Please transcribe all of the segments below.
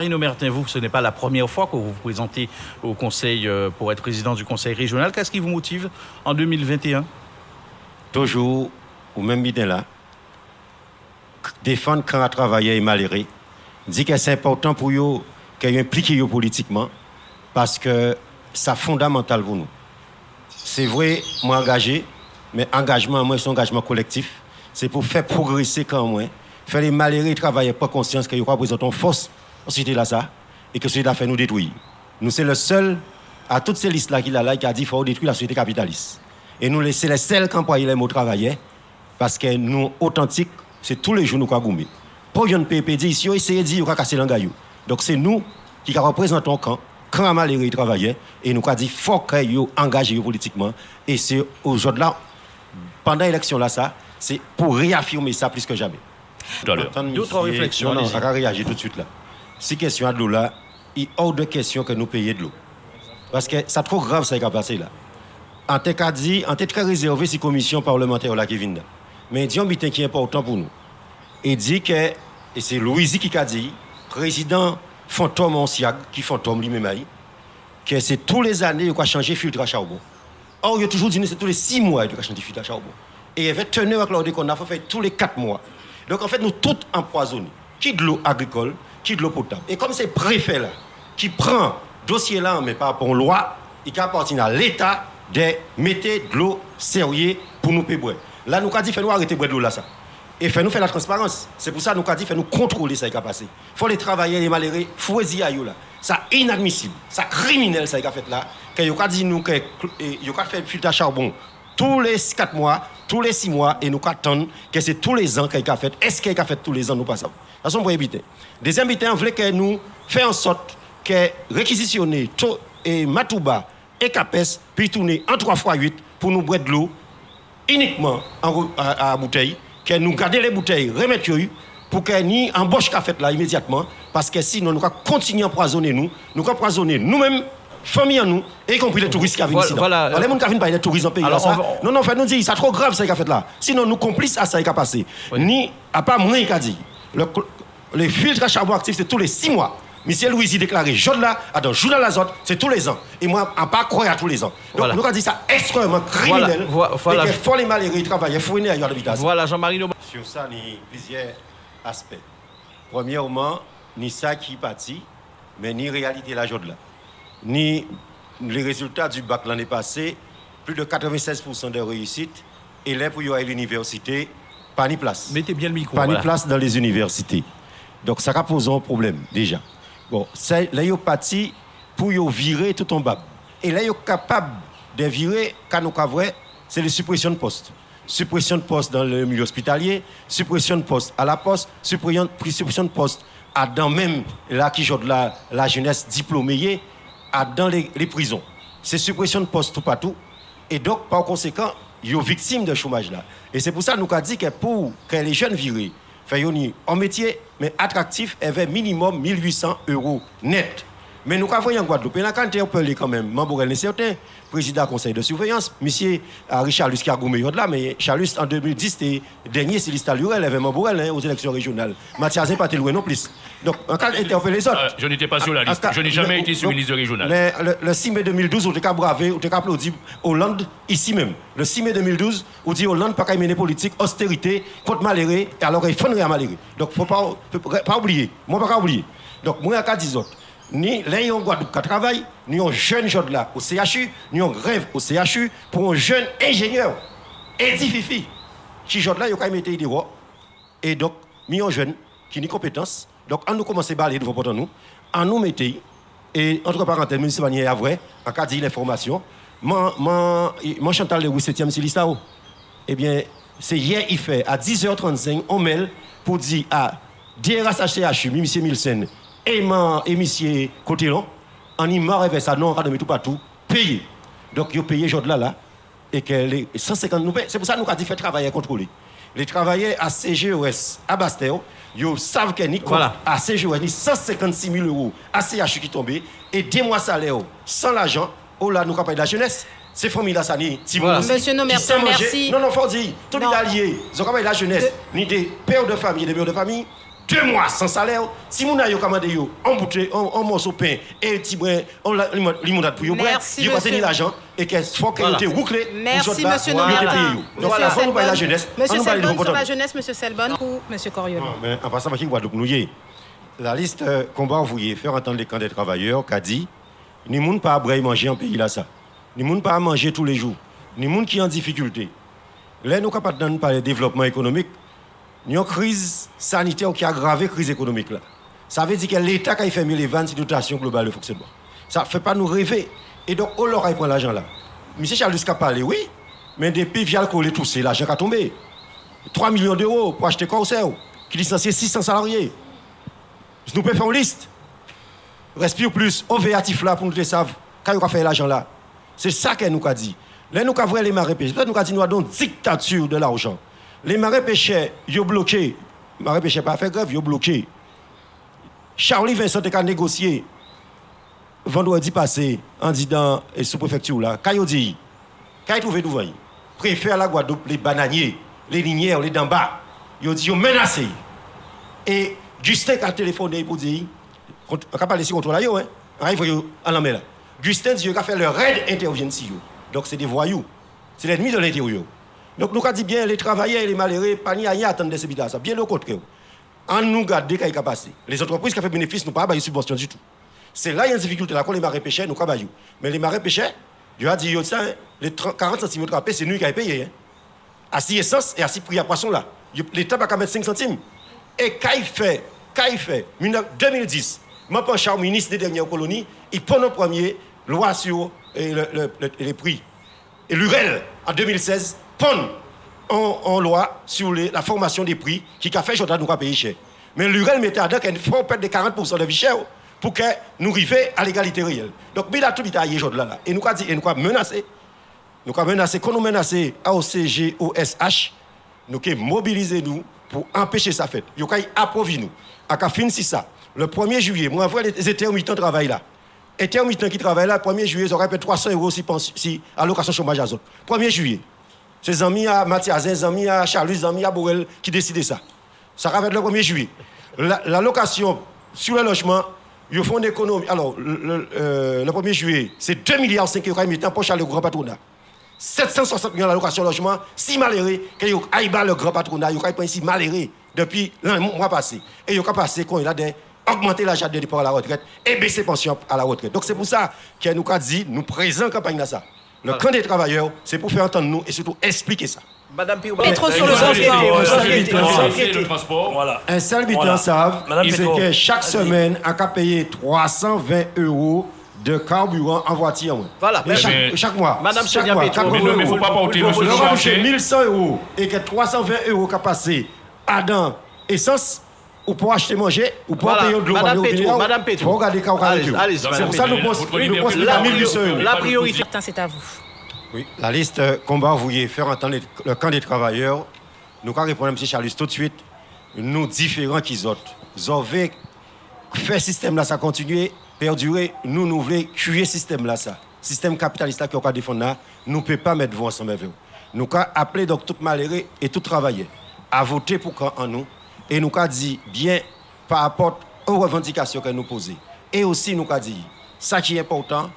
Marino Mertin, vous, ce n'est pas la première fois que vous vous présentez au Conseil pour être président du Conseil régional. Qu'est-ce qui vous motive en 2021? Toujours au même idée là, défendre quand on travaille et malheureux, dit que c'est important pour eux qu'ils impliquent politiquement parce que c'est fondamental pour nous. C'est vrai, moi engagé, mais engagement, moi, c'est un engagement collectif. C'est pour faire progresser quand même, faire les malheureux travailler pas conscience qu'ils représentent une force. C'était là ça, et que cela fait nous détruire. Nous, c'est le seul, à toutes ces listes-là qu'il a là, qui a dit qu'il faut détruire la société capitaliste. Et nous, c'est les seuls qui emploient les mots travailler, parce que nous, authentiques, c'est tous les jours nous qui goumé. Pour une PPD, ici, essayer de dire qu'on a cassé l'engagement. Donc, c'est nous qui représentons quand à malheureux travailler, et nous avons dit qu'il faut qu'ils engagent politiquement. Et c'est aujourd'hui, pendant l'élection là, ça, c'est pour réaffirmer ça plus que jamais. D'autres réflexions. Non, on va réagir tout de suite là. Si question à de l'eau là, il y a hors de question que nous payions de l'eau. Parce que c'est trop grave ça qui a passé là. En tant qu'à dit, en tant très réservé si commission parlementaire là qui vient là. Mais il y a un bitin qui est important pour nous. Il dit que, et c'est Louisi qui a dit, président fantôme Onsiag, qui fantôme lui-même, que c'est tous les années qu'il a changé filtre à charbon. Or, il a toujours dit que c'est tous les 6 mois qu'il a changé filtre à charbon. Et il avait tenu avec l'ordre qu'on a fait tous les 4 mois. Donc en fait, nous tous empoisonnés. Qui de l'eau agricole, qui de l'eau potable. Et comme c'est le préfet là, qui prend dossier là, mais pas rapport aux lois, il appartient à l'État de mettre de l'eau sérieuse pour nous payer. Là, nous avons dit, fais-nous arrêter de boire de l'eau là, ça. Et fais-nous faire la transparence. C'est pour ça que nous avons dit, fais-nous contrôler ça qui a passé. Il faut les travailler, les malheureux, fouetter à eux là. Ça inadmissible, ça criminel ça qui a fait là. Que vous avez dit nous que vous avez fait filtre à charbon tous les 4 mois, tous les 6 mois, et nous attendons que c'est tous les ans qu'il a fait. Est-ce qu'il a fait tous les ans, nous pas ça. C'est son premier bitin. Deuxième bitin, on voulait que nous fassions en sorte que réquisitionner et Matouba et Capes puis tourner en 3x8 pour nous boire de l'eau uniquement à bouteille, que nous garder les bouteilles, remettre pour que nous embauche qu'a fait là immédiatement, parce que sinon nous allons continuer à empoisonner nous allons empoisonner nous-mêmes, famille en nous, y compris les touristes qui viennent ici. Voilà. Les gens qui viennent pas les touristes en pays. Alors, ça. Non, fait nous dire, c'est trop grave ça qui a fait là. Sinon nous complices à ça qui a passé. Oui. Ni à pas moins qui a dit. Les filtres à charbon actifs, c'est tous les 6 mois. Monsieur Louisi déclaré, jour là, dans journal Azote, c'est tous les ans. Et moi, on ne pas croire à tous les ans. Donc, nous avons dit ça extrêmement criminel. Voilà. Et qu'il faut les malheureux travailler, il faut venir ailleurs à l'habitation. Voilà, Jean-Marie. Sur ça, il y a plusieurs aspects. Premièrement, ni ça qui est parti, mais ni réalité la journée là. Ni les résultats du bac l'année passée, plus de 96% de réussite. Et là, pour y aller à l'université, pas ni place. Mettez bien le micro. Pas ni place dans les universités. Donc, ça va poser un problème, déjà. Bon, là, il y a parti pour y virer tout en bas. Et là, il est capable de virer, quand nous avons, c'est les suppressions de postes. Suppression de postes dans le milieu hospitalier, suppression de postes à la poste, suppression de postes dans même, là, qui joue la jeunesse diplômée, dans les prisons. C'est suppression de postes tout partout. Et donc, par conséquent, ils sont victimes de chômage là. Et c'est pour ça que nous avons dit que pour que les jeunes virent, un métier mais attractif avec minimum 1 800 € net. Mais nous avons en Guadeloupe, et là quand on peut quand même, Mambourel est certain, président du conseil de surveillance, monsieur Richard Lus qui a gommé là, mais Charlus en 2010 c'était dernier c'est Lista Lurel avec Mambourel aux élections régionales. Mathias pas loin non plus. Donc en cas d'interpeller les autres. Je n'étais pas sur la liste. Je n'ai jamais été sur une liste régionale. Le 6 mai 2012, on a bravé, on a applaudi Hollande ici même. Le 6 mai 2012, on dit Hollande pas qu'à mener politique austérité contre malheureux alors il faut à malheureux. Donc faut pas oublier. Moi pas oublier. Donc moi à 10 autres. Ni les en Guadeloupe qui travaillent, ni un jeune jeune là au CHU, ni un grève au CHU pour un jeune ingénieur, Eddie Fifi, qui jeune là il a quand même été idéal. Et donc, ni un jeune qui n'a compétence. Donc, on nous commence à balayer devant nous, on nous mettez, et entre parenthèses, M. Vanier est vrai, en cas de l'information, mon Chantal de 7e c'est l'Istao. Eh bien, c'est hier, il fait à 10h35, on mail pour dire à DRHCHU, M. Milsen, et M. Cotelon, on y marre avec ça, non, on va tout partout, payer. Donc, ils ont payé aujourd'hui là, et que les 150 nous payent. C'est pour ça que nous avons dit faire travailler contrôler. Les travailleurs à CGOS, à Bastéo, ils savent que ni à CGOS, ni 156 000 € à CHU qui tombent, et 2 mois salaire sans l'argent, oh là, nous avons de la jeunesse. Ces familles-là, ça ni. Monsieur Nomerton, merci. Non, faut dire, tout les alliés, ils ont de la jeunesse, ni des pères de famille, des mères de famille, 2 mois sans salaire. Si vous avez commandé un morceau de pain et un petit brin, limonade pour vous, vous passez l'argent et qu'il faut que vous ayez bouclé. Merci, monsieur Nomata. Donc, la fois, nous parlons de la jeunesse. Monsieur Selbonne, sur la jeunesse, monsieur Selbonne ou monsieur Coriol. En passant, la liste combat ouvrier, faire entendre les camps des travailleurs, qui a dit, ni monde pas à manger en pays là ça. Ni monde pas à manger tous les jours. Ni monde qui est en difficulté. Là, nous sommes capables de parler de développement économique. Nous avons une crise sanitaire qui a aggravé la crise économique. Là. Ça veut dire que l'État qui a fait les ventes de dotation globale de fonctionnement. Ça ne fait pas nous rêver. Et donc, on leur a pris l'argent là. M. Charles a parlé, oui, mais depuis Vial Collet, tout c'est l'argent qui a tombé. 3 millions d'euros pour acheter Corsair, qui licencie 600 salariés. Nous pouvons faire une liste. Respire plus, OVAtif là pour nous le savoir. Quand on a fait l'argent là. C'est ça qu'elle nous a dit. Là, nous avons les marées pêcheurs. Peut-être nous avons dit nous avons une dictature de l'argent. Les marées pêcheurs, ils ont bloqué. Les marées pêcheurs pas fait grève, ils ont bloqué. Charlie Vincent a négocié vendredi passé en disant sous-préfecture là. Quand il dit, quand il trouve devant, préfère la Guadeloupe, les bananiers, les linières, les d'en bas. Ils ont dit, ils ont menacé. Et Justin a téléphoné pour dire, on va parler ici contre la yo, hein. Il à la là. Justin dit qu'il a fait le raid intervient si yo. Donc c'est des voyous. C'est l'ennemi de l'intérieur. Donc nous avons dit bien, les travailleurs et les malheureux, pas ni à attendre ces bidons. Bien au contraire. En nous garder quand il a passé. Les entreprises qui ont fait bénéfice, nous pas de subvention du tout. C'est là qu'il y a une difficulté. Là, quand les marins pêcheurs, nous pas de. Mais les marins pêcheurs, je vais dire, les 40 centimes de c'est nous qui avons payé. Hein. À 6 essence et à 6 prix à poisson là. L'État va mettre 5 centimes. Et quand il fait, 2010, je pense au ministre des dernières colonies, il prend en premier loi sur les prix. Et l'UREL, en 2016, prend en loi sur la formation des prix qui a fait que nous payer cher. Mais l'UREL mettait à dire qu'il faut perdre de 40% de vie chère pour que nous arrivions à l'égalité réelle. Donc, il a tout dit là. Et nous avons dit, et nous avons menacé. Nous avons menacé, quand nous menacé AOCG, OSH, nous avons mobilisé nous pour empêcher ça fait. Nous avons approuvé nous. À la fin de ça, le 1er juillet, moi, les intermittents travaillent là. Les intermittents qui travaillent là, le 1er juillet, ils auraient payé 300 € si allocation chômage à zone. 1er juillet. C'est les amis à Mathias, les amis à Charles, les amis à Borel qui décident ça. Ça va être le 1er juillet. L'allocation sur le logement, ils font une économie. Alors, le 1er juillet, c'est 2,5 milliards qui ont mis en poche à le grand patronat. 760 millions d'allocation logement, si malheureux, qu'ils ont aïba le grand patronat, ils ont pris ici malheureux depuis le mois passé. Et ils ont passé quand il a augmenter l'âge de départ à la retraite et baisser pension à la retraite. Donc c'est pour ça que nous avons dit, nous présentons campagne là ça. Le camp des travailleurs, c'est pour faire entendre nous et surtout expliquer ça. Madame Pio, être sur le transport. Voilà. Un seul habitant savent, c'est que chaque semaine, on a payé 320 € de carburant en voiture. Voilà. Chaque mois. Madame Sonia Petro. Mais il ne faut pas porter le sous marché. 1100 € et que 320 € qui a passé à dans essence. Ou pour acheter manger, ou pour payer de l'eau. Madame Petro. Il faut regarder quand on a c'est pour ça que nous pensons à 1800 €. La priorité. C'est à vous. Oui, la liste combat ouvrier, faire entendre le camp des travailleurs. Nous allons répondre à M. Charles tout de suite. Nous différents qu'ils autres. Nous avons fait le système là, ça continue, perdurer. Nous voulons tuer le système là, ça. Système capitaliste là qui va défendre là, nous ne pouvons pas mettre vous ensemble avec vous. Nous allons appeler donc tout malheureux et tout travailleur à voter pour quand en nous. Et nous avons dit bien par rapport aux revendications que nous posons. Et aussi nous avons dit, ça qui est important,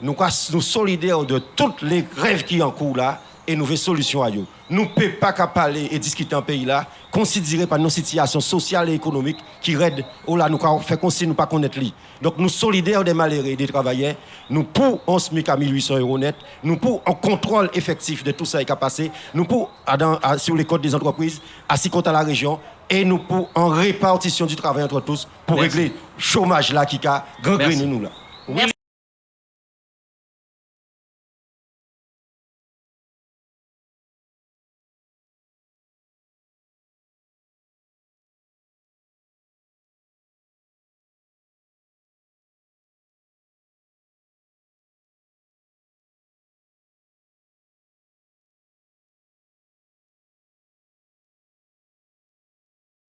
nous solidaires de toutes les grèves qui sont en cours là et nous faisons solution à eux. Nous ne pouvons pas parler et discuter en pays là, considéré par nos situations sociales et économiques qui raident, ou là nous fait comme si nous ne pas connaître lui. Donc nous solidaires des malheureux et des travailleurs, nous pour 11 SMIC à 1800 € net, nous pour un contrôle effectif de tout ça qui a passé, nous pour sur les codes des entreprises, assis compte à la région, et nous pour en répartition du travail entre tous pour régler le chômage là qui a gangréné nous là. Merci.